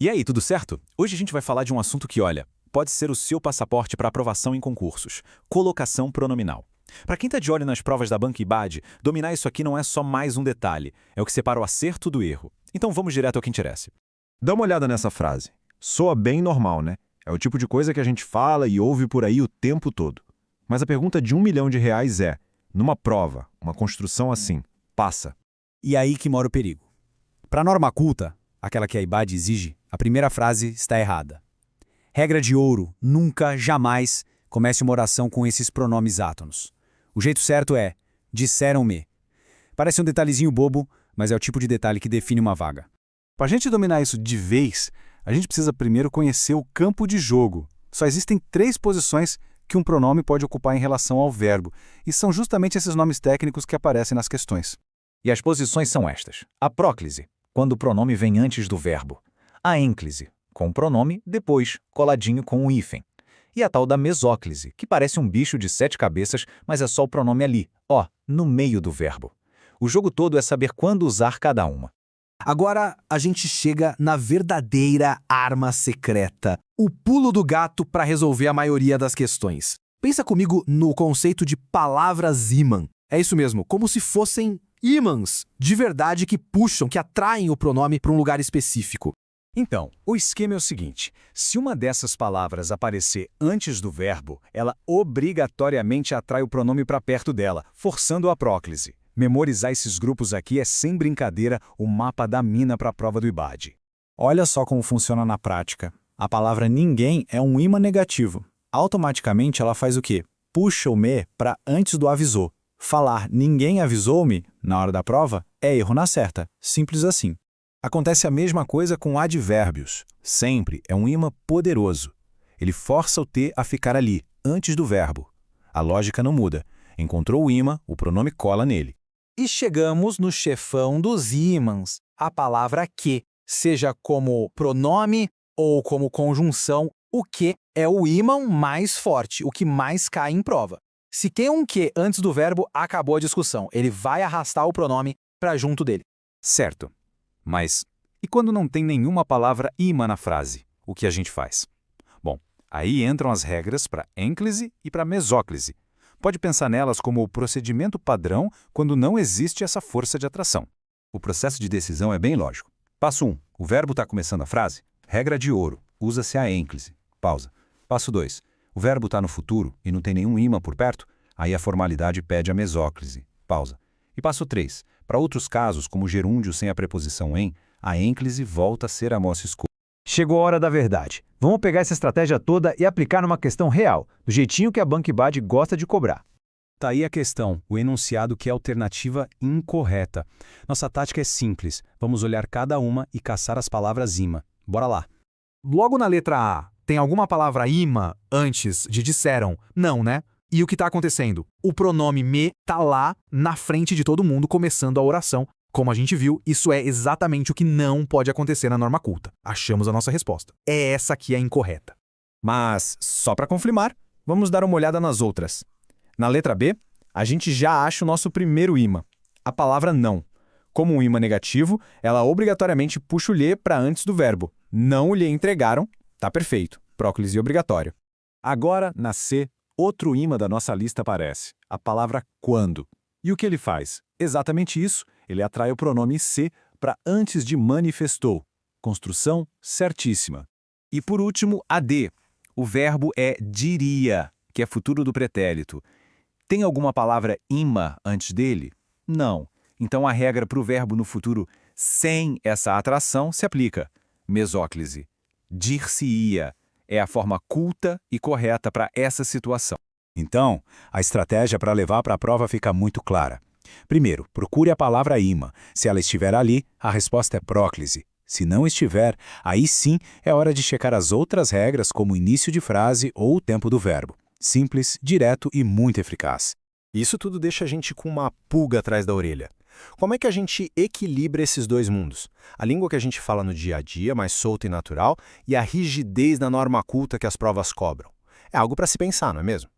E aí, tudo certo? Hoje a gente vai falar de um assunto que, olha, pode ser o seu passaporte para aprovação em concursos: colocação pronominal. Para quem está de olho nas provas da Banca IBAD, dominar isso aqui não é só mais um detalhe, é o que separa o acerto do erro. Então vamos direto ao que interessa. Dá uma olhada nessa frase. Soa bem normal, né? É o tipo de coisa que a gente fala e ouve por aí o tempo todo. Mas a pergunta de R$1 milhão é, numa prova, uma construção assim, passa? E aí que mora o perigo. Para a norma culta, aquela que a IBAD exige, a primeira frase está errada. Regra de ouro: nunca, jamais comece uma oração com esses pronomes átonos. O jeito certo é: disseram-me. Parece um detalhezinho bobo, mas é o tipo de detalhe que define uma vaga. Para a gente dominar isso de vez, a gente precisa primeiro conhecer o campo de jogo. Só existem 3 posições que um pronome pode ocupar em relação ao verbo, e são justamente esses nomes técnicos que aparecem nas questões. E as posições são estas: a próclise, quando o pronome vem antes do verbo; a ênclise, com o pronome depois, coladinho com o hífen; e a tal da mesóclise, que parece um bicho de 7 cabeças, mas é só o pronome ali, ó, no meio do verbo. O jogo todo é saber quando usar cada uma. Agora a gente chega na verdadeira arma secreta, o pulo do gato para resolver a maioria das questões. Pensa comigo no conceito de palavras ímã. É isso mesmo, como se fossem ímãs de verdade que puxam, que atraem o pronome para um lugar específico. Então, o esquema é o seguinte: se uma dessas palavras aparecer antes do verbo, ela obrigatoriamente atrai o pronome para perto dela, forçando a próclise. Memorizar esses grupos aqui é, sem brincadeira, o mapa da mina para a prova do IBAD. Olha só como funciona na prática. A palavra ninguém é um ímã negativo. Automaticamente ela faz o quê? Puxa o me para antes do avisou. Falar ninguém avisou-me na hora da prova é erro na certa. Simples assim. Acontece a mesma coisa com advérbios. Sempre é um ímã poderoso. Ele força o T a ficar ali, antes do verbo. A lógica não muda. Encontrou o ímã, o pronome cola nele. E chegamos no chefão dos ímãs, a palavra que, seja como pronome ou como conjunção, o que é o ímã mais forte, o que mais cai em prova. Se tem um que antes do verbo, acabou a discussão. Ele vai arrastar o pronome para junto dele. Certo. Mas e quando não tem nenhuma palavra ímã na frase? O que a gente faz? Bom, aí entram as regras para ênclise e para mesóclise. Pode pensar nelas como o procedimento padrão quando não existe essa força de atração. O processo de decisão é bem lógico. Passo 1. O verbo está começando a frase? Regra de ouro. Usa-se a ênclise. Pausa. Passo 2. O verbo está no futuro e não tem nenhum ímã por perto? Aí a formalidade pede a mesóclise. Pausa. E passo 3. Para outros casos, como gerúndio sem a preposição em, a ênclise volta a ser a moça escura. Chegou a hora da verdade. Vamos pegar essa estratégia toda e aplicar numa questão real, do jeitinho que a Banca IBAD gosta de cobrar. Tá aí a questão, o enunciado que é a alternativa incorreta. Nossa tática é simples, vamos olhar cada uma e caçar as palavras ímã. Bora lá. Logo na letra A, tem alguma palavra ímã antes de disseram? Não, né? E o que está acontecendo? O pronome me está lá na frente de todo mundo, começando a oração. Como a gente viu, isso é exatamente o que não pode acontecer na norma culta. Achamos a nossa resposta. É essa que é incorreta. Mas, só para confirmar, vamos dar uma olhada nas outras. Na letra B, a gente já acha o nosso primeiro ímã, a palavra não. Como um ímã negativo, ela obrigatoriamente puxa o lhe para antes do verbo. Não lhe entregaram, tá perfeito, próclise obrigatório. Agora, na C, outro ímã da nossa lista aparece, a palavra quando. E o que ele faz? Exatamente isso, ele atrai o pronome se para antes de manifestou. Construção certíssima. E por último, a D. O verbo é diria, que é futuro do pretérito. Tem alguma palavra ímã antes dele? Não. Então a regra para o verbo no futuro sem essa atração se aplica. Mesóclise. Dir-se-ia é a forma culta e correta para essa situação. Então, a estratégia para levar para a prova fica muito clara. Primeiro, procure a palavra ímã. Se ela estiver ali, a resposta é próclise. Se não estiver, aí sim é hora de checar as outras regras, como o início de frase ou o tempo do verbo. Simples, direto e muito eficaz. Isso tudo deixa a gente com uma pulga atrás da orelha. Como é que a gente equilibra esses dois mundos? A língua que a gente fala no dia a dia, mais solta e natural, e a rigidez na norma culta que as provas cobram. É algo para se pensar, não é mesmo?